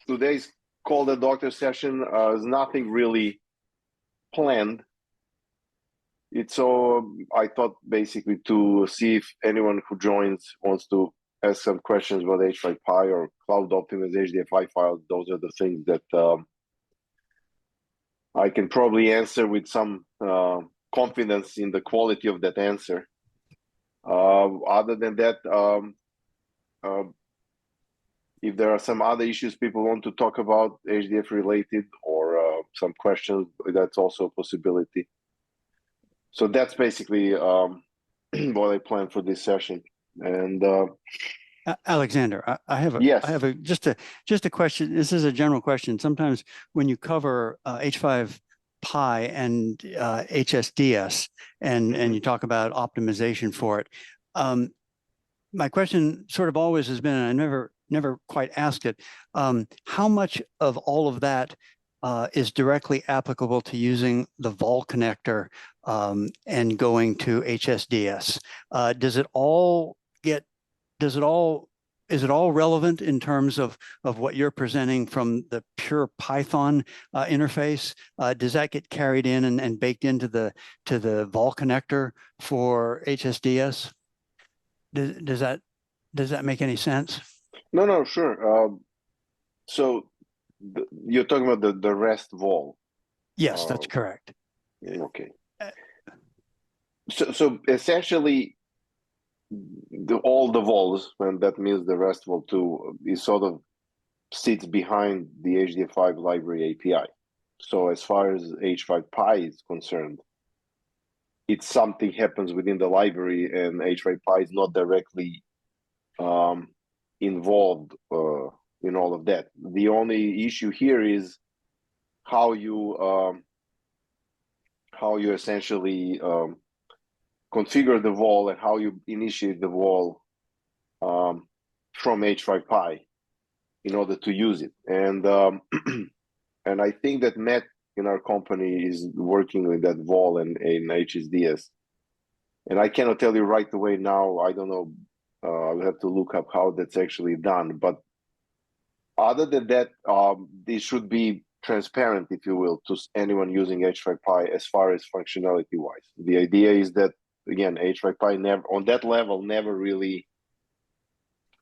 today's Call the Doctor session is nothing really planned. It's so I thought basically to see if anyone who joins wants to ask some questions about h5py or Cloud-optimized HDF files. Those are the things that I can probably answer with some confidence in the quality of that answer. Other than that, if there are some other issues people want to talk about HDF related or some questions, that's also a possibility. So that's basically what I planned for this session. And Alexander, I have a yes. I have a just a question. This is a general question. Sometimes when you cover h5py and HSDS and you talk about optimization for it, my question sort of always has been, and I never quite asked it, how much of all of that is directly applicable to using the vol connector and going to HSDS? Is it all relevant in terms of what you're presenting from the pure Python interface? Does that get carried in and baked into the vol connector for HSDS? Does that make any sense? No, sure. So you're talking about the REST vol. Yes, that's correct. Okay. So essentially, all the vols, and that means the REST vol too, is sort of sits behind the HDF5 library API. So as far as h5py is concerned, it's something happens within the library, and h5py is not directly involved in all of that. The only issue here is how you essentially configure the vol and how you initiate the vol from h5py in order to use it. And and I think that Matt in our company is working with that vol in HSDS. And I cannot tell you right away now. I don't know. I'll have to look up how that's actually done. But other than that, this should be transparent, if you will, to anyone using h5py as far as functionality-wise. The idea is that, again, h5py never, on that level, never really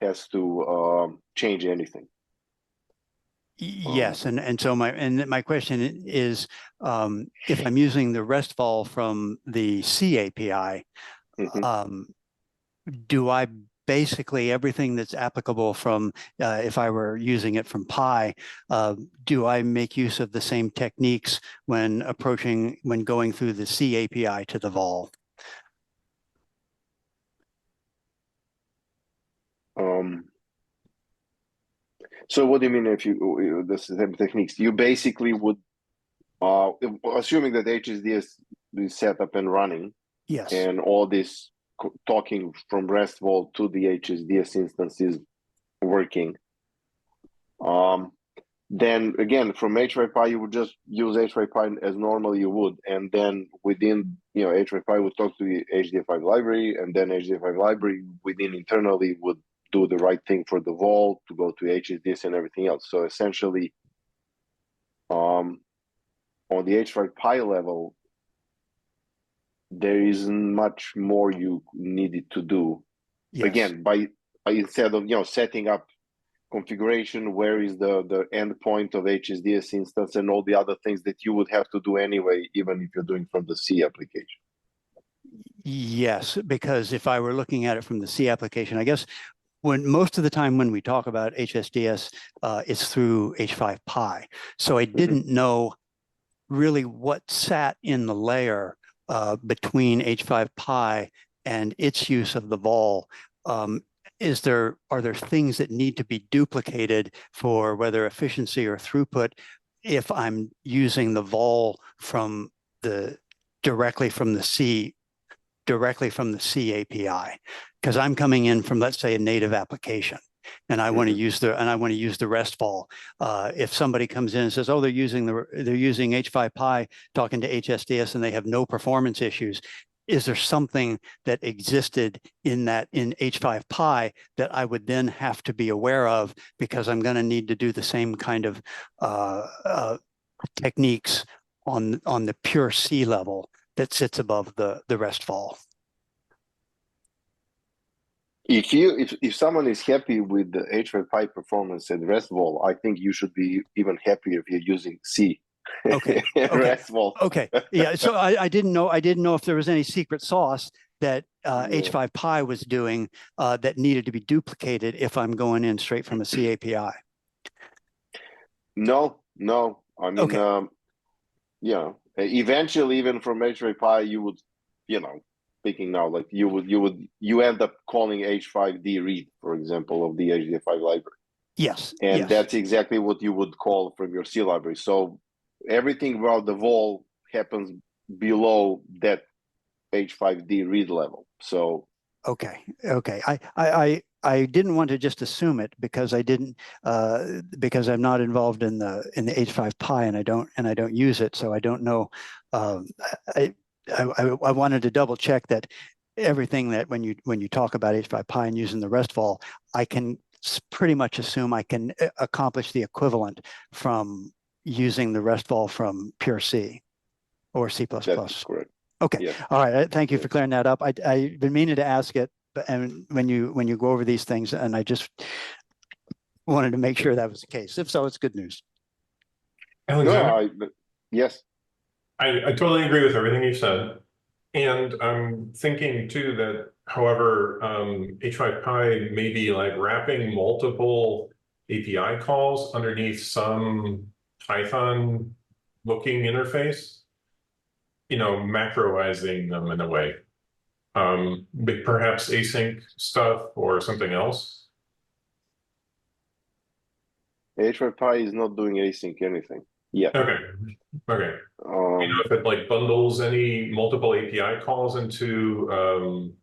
has to change anything. Yes, and so my question is, if I'm using the REST vol from the C API, do I basically everything that's applicable from if I were using it from Pi, do I make use of the same techniques when going through the C API to the vol? So what do you mean if you the same techniques? You basically would, assuming that HSDS is set up and running, yes, and all this talking from REST vol to the HSDS instance is working. Then again, from h5py, you would just use h5py as normally you would, and then within, h5py would talk to the HDF5 library, and then HDF5 library within internally would do the right thing for the vol to go to HSDS and everything else. So essentially, on the h5py level, there isn't much more you needed to do. Yes. Again, by instead of setting up configuration, where is the endpoint of HSDS instance and all the other things that you would have to do anyway, even if you're doing from the C application. Yes, because if I were looking at it from the C application, I guess most of the time when we talk about HSDS, it's through h5py. So I didn't know really what sat in the layer between h5py and its use of the vol. Are there things that need to be duplicated for whether efficiency or throughput if I'm using the vol from directly from the C API? Because I'm coming in from, let's say, a native application, and I want to use the REST vol. If somebody comes in and says, "Oh, they're using h5py talking to HSDS and they have no performance issues," is there something that existed in h5py that I would then have to be aware of because I'm going to need to do the same kind of techniques on the pure C level that sits above the RESTful? If someone is happy with the h5py performance and RESTful, I think you should be even happier if you're using C. Okay. RESTful. Okay. Yeah. So I didn't know if there was any secret sauce that h5py was doing that needed to be duplicated if I'm going in straight from a C API. No. I mean, okay. Eventually, even from h5py, you would, speaking now, like you end up calling h5d read, for example, of the HDF5 library. Yes. And yes. that's exactly what you would call from your C library. So everything about the vol happens below that h5d read level. So okay. I didn't want to just assume it because I didn't because I'm not involved in the h5py and I don't use it, so I don't know. I wanted to double check that everything that when you talk about h5py and using the RESTful, I can pretty much assume I can accomplish the equivalent from using the RESTful from pure C or C++. that's correct. Okay. Yes. All right. Thank you for clearing that up. I've been meaning to ask it, and when you go over these things, and I just wanted to make sure that was the case. If so, it's good news. Alexander? Yes. I totally agree with everything you said. And I'm thinking too that, however, h5py may be like wrapping multiple API calls underneath some Python looking interface, macroizing them in a way. But perhaps async stuff or something else. h5py is not doing async anything yet. Okay. If it like bundles any multiple API calls into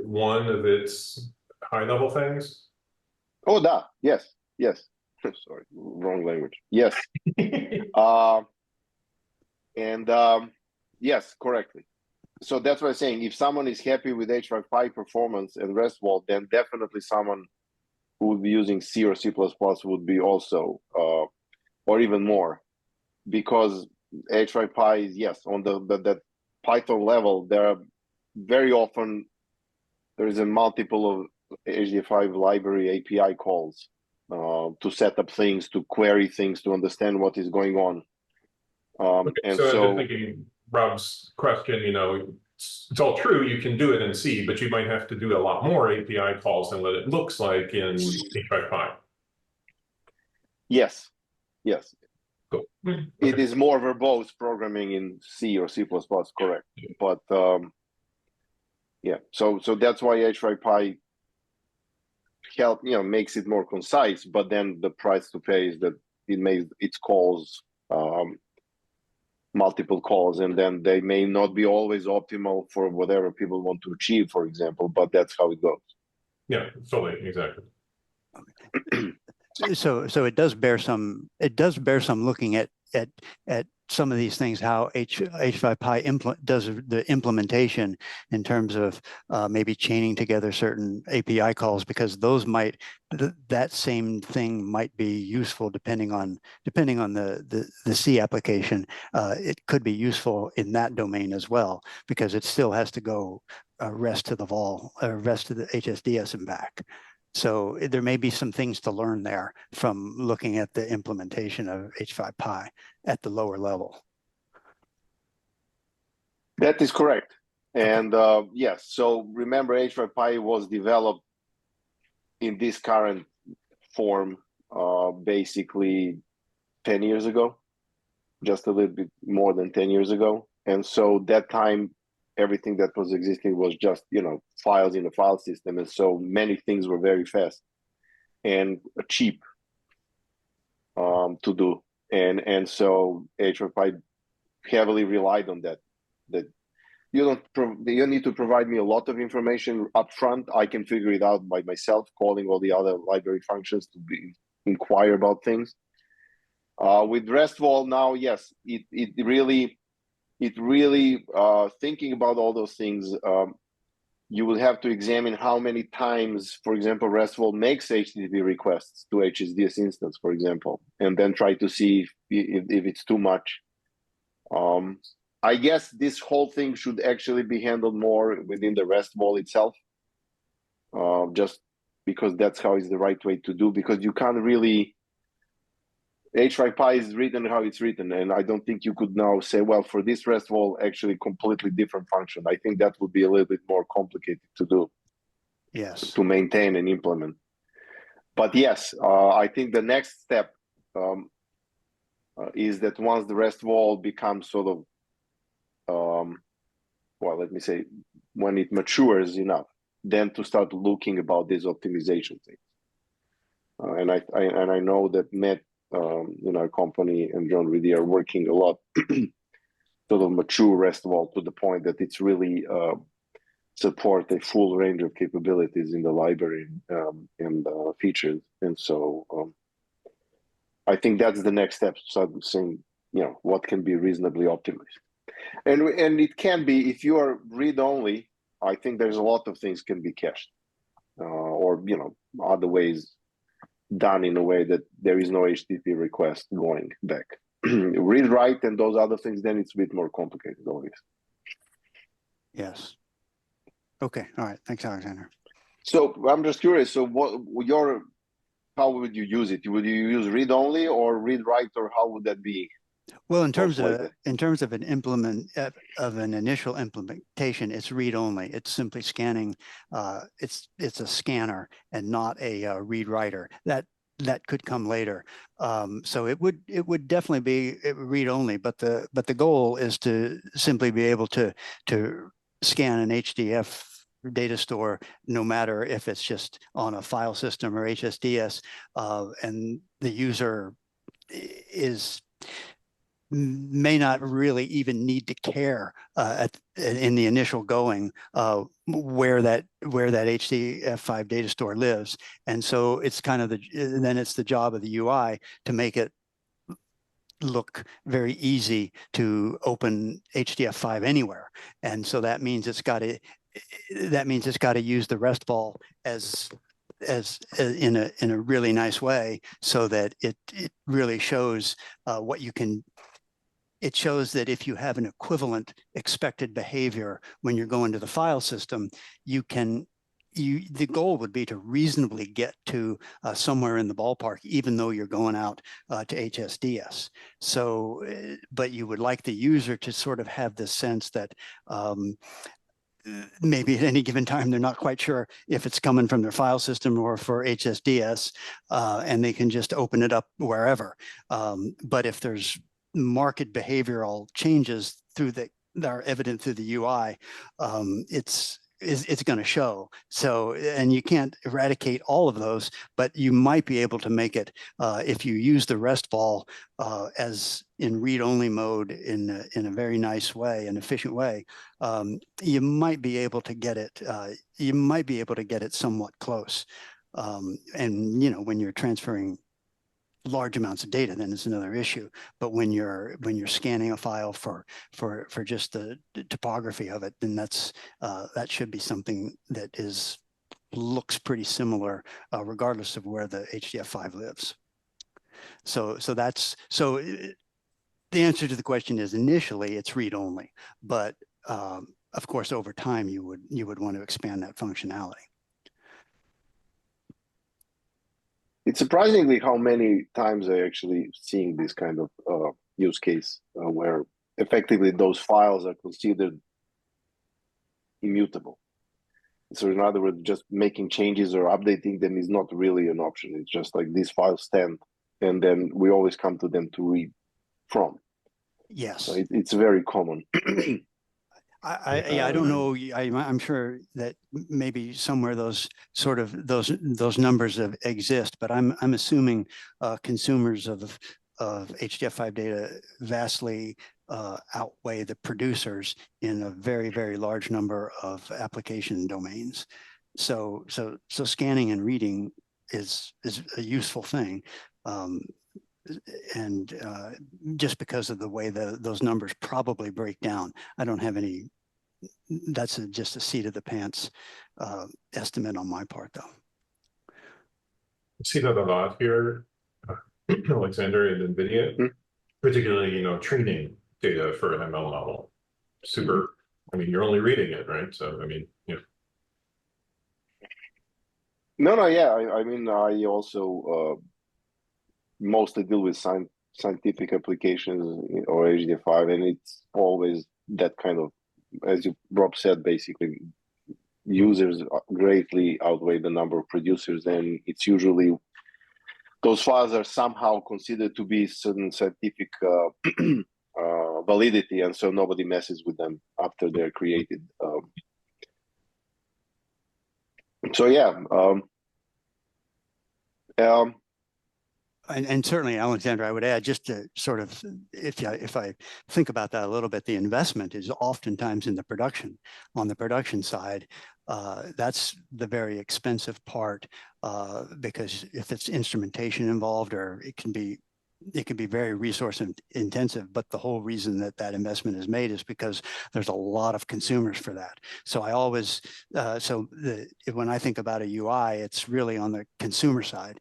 one of its high-level things? Oh, yes. Sorry, wrong language. Yes. Yes, correctly. So that's what I'm saying. If someone is happy with h5py performance and RESTful, then definitely someone who would be using C or C++ would be also, or even more, because h5py is, yes, on that Python level, there are very often, there is a multiple of HDF5 library API calls to set up things, to query things, to understand what is going on. I'm just thinking Rob's question, it's all true, you can do it in C, but you might have to do a lot more API calls than what it looks like in h5py. Yes. Cool. It is more verbose programming in C or C++, correct. But so that's why h5py makes it more concise, but then the price to pay is that it makes its calls multiple calls, and then they may not be always optimal for whatever people want to achieve, for example, but that's how it goes. Yeah, totally, exactly. So it does bear some looking at some of these things, how h5py does the implementation in terms of maybe chaining together certain API calls, because those that same thing might be useful depending on the C application. It could be useful in that domain as well, because it still has to go rest to the vol, rest to the HSDS and back. So there may be some things to learn there from looking at the implementation of h5py at the lower level. That is correct. And yes, so remember, h5py was developed in this current form basically 10 years ago, just a little bit more than 10 years ago. And so that time, everything that was existing was just, files in a file system. And so many things were very fast and cheap to do. And so h5py heavily relied on that you need to provide me a lot of information up front. I can figure it out by myself, calling all the other library functions to inquire about things. With RESTful now, yes, it really it really, thinking about all those things, you will have to examine how many times, for example, RESTful makes HTTP requests to HSDS instance, for example, and then try to see if it's too much. I guess this whole thing should actually be handled more within the RESTful itself, just because that's how it's the right way to do, because you can't really, h5py is written how it's written, and I don't think you could now say, well, for this RESTful, actually completely different function. I think that would be a little bit more complicated to do. Yes. To maintain and implement. But yes, I think the next step is that once the RESTful becomes sort of, well, let me say, when it matures enough, then to start looking about these optimization things. And I know that Matt in our company and John Reedy are working a lot sort of mature RESTful to the point that it's really support a full range of capabilities in the library and features. And so I think that's the next step, start saying, you know, what can be reasonably optimized. And it can be, if you are read-only, I think there's a lot of things can be cached or, you know, other ways done in a way that there is no HTTP request going back. Read, write, and those other things, then it's a bit more complicated, always. Yes. Okay. All right. Thanks, Aleksander. So I'm just curious. So how would you use it? Would you use read only or read write, or how would that be? Well, in terms of an initial implementation, it's read only. It's simply scanning. It's a scanner and not a read writer. That could come later. So it would definitely be read only. But the goal is to simply be able to scan an HDF data store, no matter if it's just on a file system or HSDS, and the user may not really even need to care in the initial going where that HDF5 data store lives. And so it's kind of then it's the job of the UI to make it look very easy to open HDF5 anywhere. And so that means it's got to use the RESTful as in a really nice way, so that it really shows what you can. It shows that if you have an equivalent expected behavior when you're going to the file system, the goal would be to reasonably get to somewhere in the ballpark, even though you're going out to HSDS. So, but you would like the user to sort of have this sense that maybe at any given time, they're not quite sure if it's coming from their file system or for HSDS, and they can just open it up wherever. But if there's market behavioral changes that are evident through the UI, it's going to show. So, and you can't eradicate all of those, but you might be able to make it, if you use the RESTful as in read-only mode in a very nice way, an efficient way, you might be able to get it. You might be able to get it somewhat close. And you know, when you're transferring large amounts of data, then it's another issue. But when you're scanning a file for just the topography of it, then that should be something that looks pretty similar, regardless of where the HDF5 lives. So the answer to the question is initially it's read only, but of course over time you would want to expand that functionality. It's surprisingly how many times I actually seeing this kind of use case where effectively those files are considered immutable. So in other words, just making changes or updating them is not really an option. It's just like these files stand, and then we always come to them to read from. Yes, so it's very common. I don't know. I'm sure that maybe somewhere those numbers exist, but I'm assuming consumers of HDF5 data vastly outweigh the producers in a very, very large number of application domains. So scanning and reading is a useful thing. just because of the way those numbers probably break down, I don't have any. That's just a seat of the pants estimate on my part, though. I see that a lot here, Alexander, in NVIDIA, particularly, training data for an ML model. Super. I mean, you're only reading it, right? So, I mean, No, yeah. I mean, I also mostly deal with scientific applications or HDF5, and it's always that kind of, as Rob said, basically, users greatly outweigh the number of producers, and it's usually those files are somehow considered to be certain scientific validity, and so nobody messes with them after they're created. So yeah. And certainly, Alexander, I would add, just to sort of, if I think about that a little bit, the investment is oftentimes in the production. On the production side, that's the very expensive part, because if it's instrumentation involved, or it can be very resource intensive, but the whole reason that investment is made is because there's a lot of consumers for that. So I always, when I think about a UI, it's really on the consumer side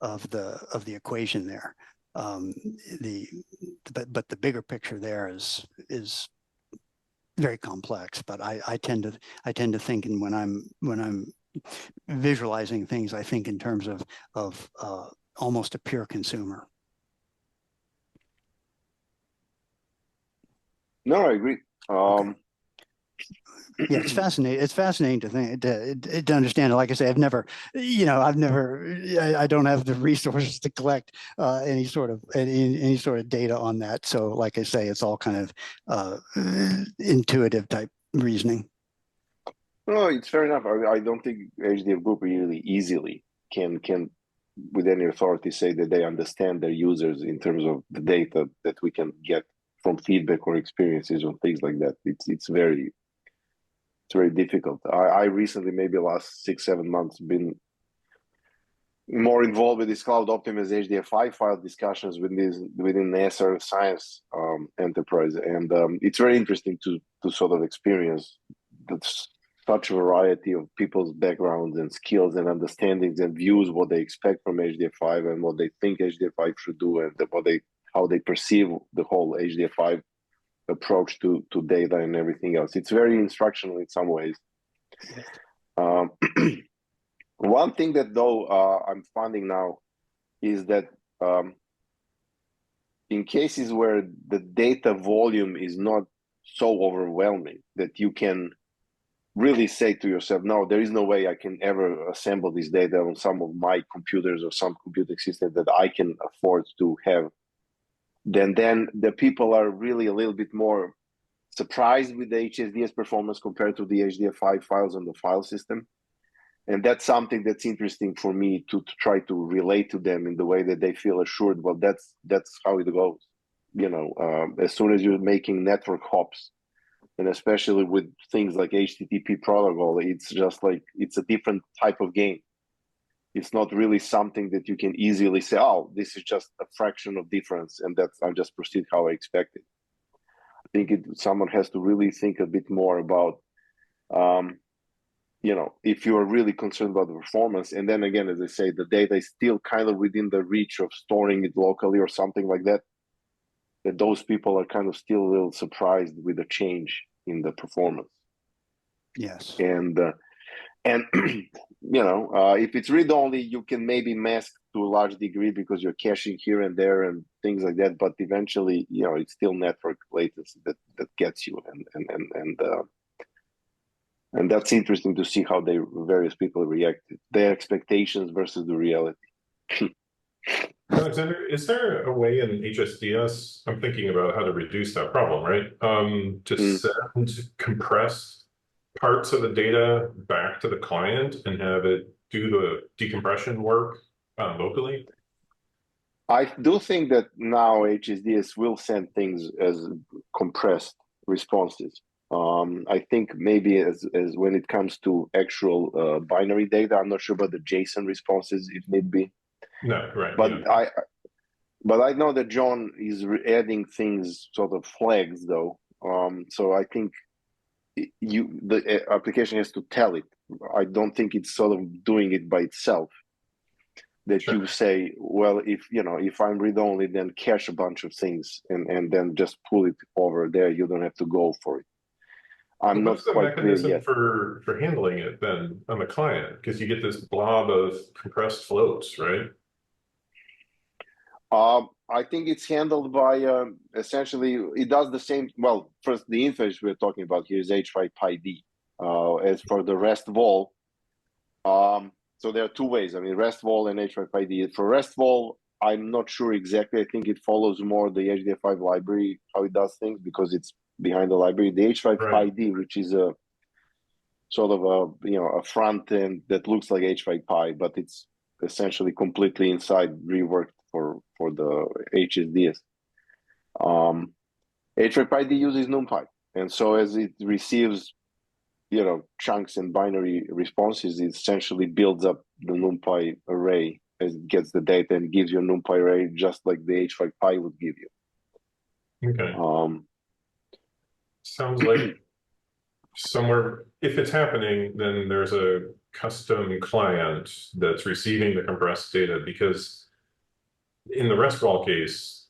of the equation there. But the bigger picture there is very complex. But I tend to think, and when I'm visualizing things, I think in terms of almost a pure consumer. No, I agree. Okay. Yeah, it's fascinating. It's fascinating to think to understand it. Like I say, I don't have the resources to collect any sort of data on that. So, like I say, it's all kind of intuitive type reasoning. No, it's fair enough. I don't think HDF Group really easily can with any authority say that they understand their users in terms of the data that we can get from feedback or experiences or things like that. It's very difficult. I recently, maybe last 6-7 months, been more involved with this cloud-optimized HDF file discussions within the SR Science enterprise, and it's very interesting to sort of experience such a variety of people's backgrounds and skills and understandings and views, what they expect from HDF5 and what they think HDF5 should do, and how they perceive the whole HDF5 approach to data and everything else. It's very instructional in some ways. One thing that though I'm finding now is that in cases where the data volume is not so overwhelming that you can really say to yourself, no, there is no way I can ever assemble this data on some of my computers or some computing system that I can afford to have, then the people are really a little bit more surprised with the HSDS performance compared to the HDF5 files on the file system. And that's something that's interesting for me to try to relate to them in the way that they feel assured. Well, that's how it goes. As soon as you're making network hops, and especially with things like HTTP protocol, it's just like, it's a different type of game. It's not really something that you can easily say, oh, this is just a fraction of difference, and I'll just proceed how I expected. I think someone has to really think a bit more about, if you are really concerned about the performance, and then again, as I say, the data is still kind of within the reach of storing it locally or something like that, that those people are kind of still a little surprised with the change in the performance. Yes. And if it's read-only, you can maybe mask to a large degree because you're caching here and there and things like that. But eventually, it's still network latency that gets you, and that's interesting to see how various people react, their expectations versus the reality. Alexander, is there a way in HSDS, I'm thinking about how to reduce that problem, right? To send compressed parts of the data back to the client and have it do the decompression work locally? I do think that now HSDS will send things as compressed responses. I think maybe as when it comes to actual binary data, I'm not sure about the JSON responses, if need be. No, right. But But I know that John is adding things, sort of flags, though. So I think the application has to tell it. I don't think it's sort of doing it by itself. That Sure. you say, well, if I'm read-only, then cache a bunch of things and then just pull it over there. You don't have to go for it. I'm not What's the quite clear mechanism yet. for handling it then on the client? Because you get this blob of compressed floats, right? I think it's handled by essentially, it does the same. Well, first, the interface we're talking about here is h5py. As for the RESTful, so there are two ways. I mean, RESTful and h5py. For RESTful, I'm not sure exactly. I think it follows more the HDF5 library, how it does things, because it's behind the library. The h5py, which is a sort of a front end that looks like h5py, but it's essentially completely inside reworked for the HSDS. h5py uses NumPy, and so as it receives chunks and binary responses, it essentially builds up the NumPy array as it gets the data and gives you a NumPy array just like the h5py would give you. Okay. Sounds like somewhere, if it's happening, then there's a custom client that's receiving the compressed data, because in the RESTful case,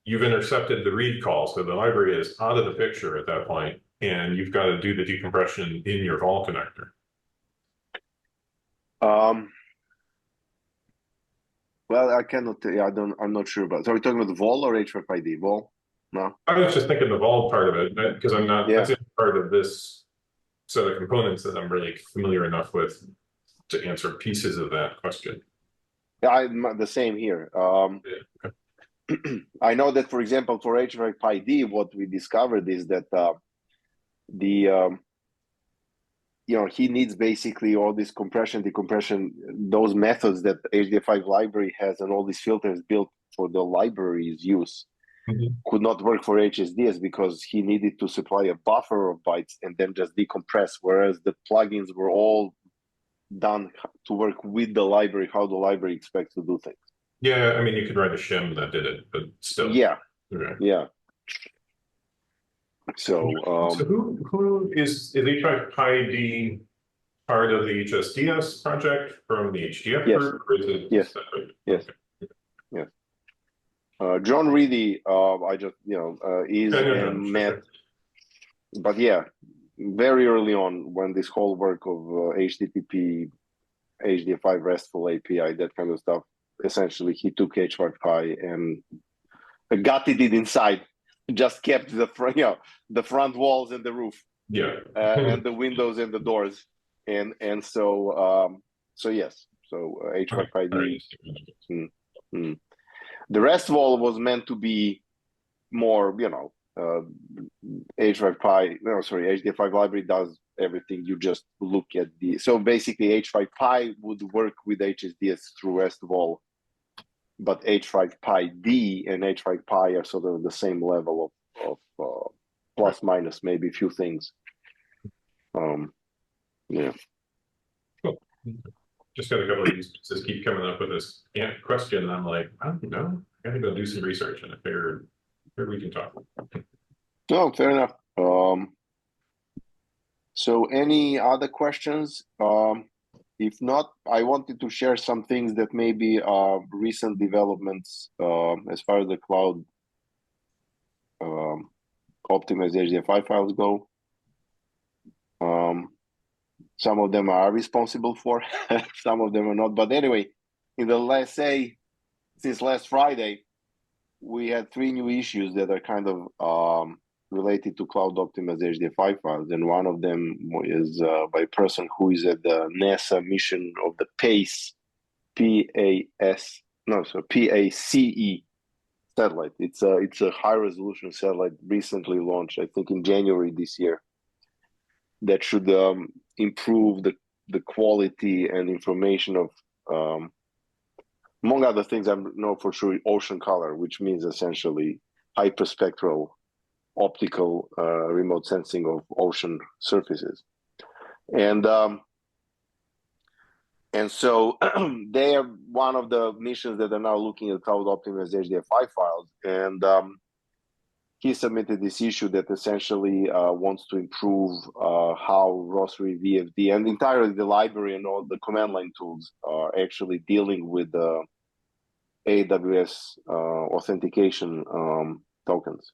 you've intercepted the read call, so the library is out of the picture at that point, and you've got to do the decompression in your vol connector. Well, I cannot. I'm not sure about. So are we talking about vol or h5py? Vol? No. I was just thinking the vol part of it, because I'm not. Yeah. That's part of this set of components that I'm really familiar enough with to answer pieces of that question. Yeah, I'm the same here. I know that, for example, for h5py, what we discovered is that he needs basically all this compression, decompression, those methods that HDF5 library has, and all these filters built for the library's use could not work for HSDS because he needed to supply a buffer of bytes and then just decompress, whereas the plugins were all done to work with the library, how the library expects to do things. Yeah, I mean, you could write a shim that did it, but still. Yeah. Okay. Yeah. So, so who is h5py part of the HSDS project from the HDF Group? Or is it separate? Yes. Okay. Yes. John Reedy, I just is met, but yeah, very early on when this whole work of HTTP, HDF5 RESTful API, that kind of stuff, essentially he took h5py and gutted it inside, just kept the front walls and the roof, and the windows and the doors, and so yes, so h5py. The RESTful was meant to be more, HDF5 library does everything. You just look at so basically h5py would work with HSDS through RESTful, but h5py and h5py are sort of the same level of plus minus maybe a few things. Yeah. Cool. Just got a couple of these just keep coming up with this question, and I'm like, I don't know. I gotta go do some research, and I figured we can talk. No, fair enough. So any other questions? If not, I wanted to share some things that may be recent developments as far as the cloud optimized HDF files go. Some of them are responsible for, some of them are not. But anyway, in the since last Friday, we had 3 new issues that are kind of related to cloud-optimized HDF files, and one of them is by a person who is at the NASA mission of the PACE, PACE satellite. It's a high-resolution satellite recently launched, I think, in January this year. That should improve the quality and information of, among other things, I know for sure ocean color, which means essentially hyperspectral optical remote sensing of ocean surfaces. And And so they are one of the missions that are now looking at cloud-optimized HDF files. And he submitted this issue that essentially wants to improve how rosary VFD and entirely the library and all the command line tools are actually dealing with the AWS authentication tokens.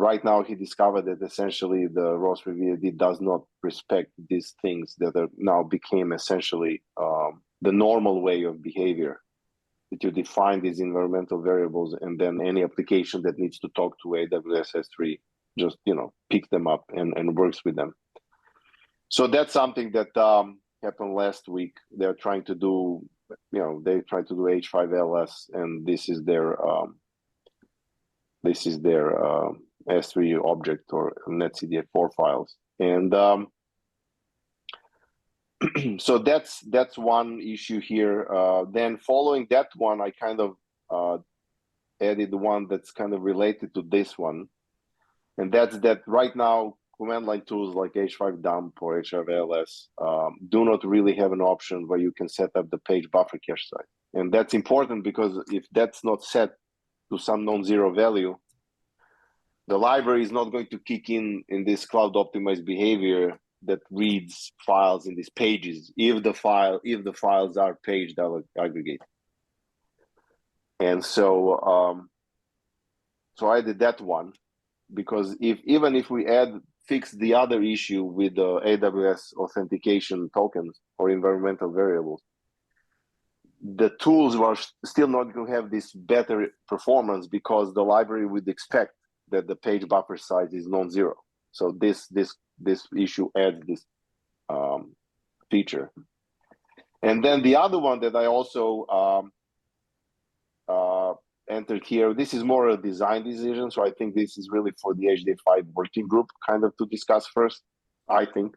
Right now he discovered that essentially the rosary VFD does not respect these things that are now became essentially the normal way of behavior. That you define these environmental variables, and then any application that needs to talk to AWS S3 just picks them up and works with them. So that's something that happened last week. They're trying to do, they try to do H5LS, and this is their S3 object or netcdf4 files, and so that's one issue here. Then following that one, I kind of added one that's kind of related to this one, and that's that right now command line tools like h5dump or h5ls do not really have an option where you can set up the page buffer cache size, and that's important because if that's not set to some non-zero value, the library is not going to kick in this cloud optimized behavior that reads files in these pages if the files are page aggregate. And so so I did that one because even if we fix the other issue with the AWS authentication tokens or environmental variables, the tools were still not going to have this better performance because the library would expect that the page buffer size is non-zero. So this issue adds this feature. And then the other one that I also entered here, this is more a design decision. So I think this is really for the HDF working group kind of to discuss first, I think,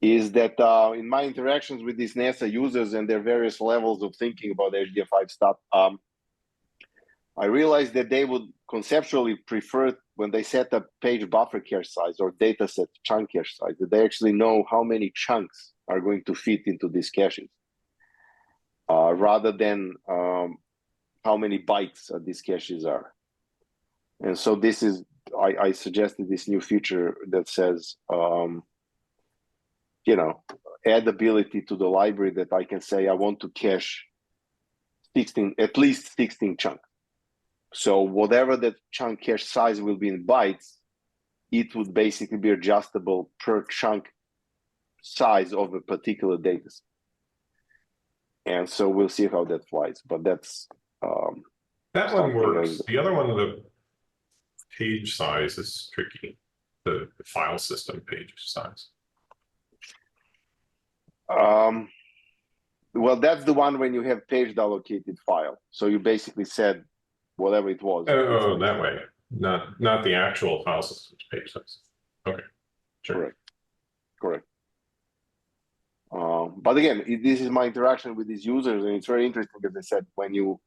is that in my interactions with these NASA users and their various levels of thinking about HDF stuff, I realized that they would conceptually prefer when they set up page buffer cache size or dataset chunk cache size, that they actually know how many chunks are going to fit into these caches, rather than how many bytes these caches are. And so this is, I suggested this new feature that says, add ability to the library that I can say I want to cache at least 16 chunks. So whatever that chunk cache size will be in bytes, it would basically be adjustable per chunk size of a particular data set. And so we'll see how that flies, but that's that one works. The other one, the page size is tricky. The file system page size. Well, that's the one when you have page allocated file. So you basically said whatever it was. Oh, that way. Not the actual file system's page size. Okay. Sure. Correct. But again, this is my interaction with these users, and it's very interesting, as I said, when you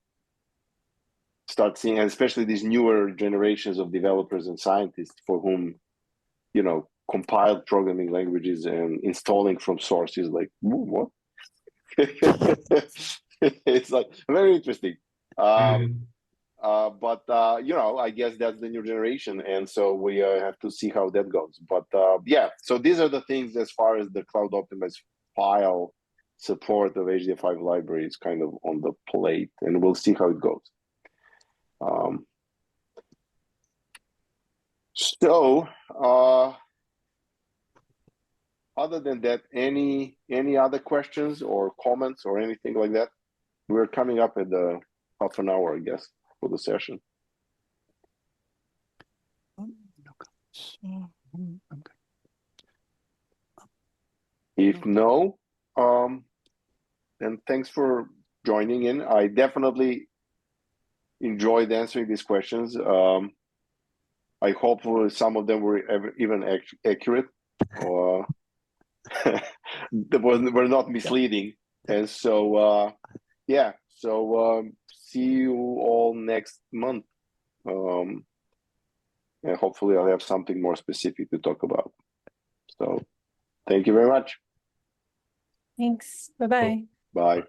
start seeing, and especially these newer generations of developers and scientists for whom, compiled programming languages and installing from source is like, what? It's like very interesting. But I guess that's the new generation, and so we have to see how that goes. But yeah, so these are the things as far as the cloud optimized file support of HDF library is kind of on the plate, and we'll see how it goes. Other than that, any other questions or comments or anything like that? We're coming up at the half an hour, I guess, for the session. If no, then thanks for joining in. I definitely enjoyed answering these questions. I hope some of them were even accurate, or were not misleading. And so, yeah. So see you all next month. And hopefully I'll have something more specific to talk about. So Thank you very much. Thanks. Bye-bye. Bye.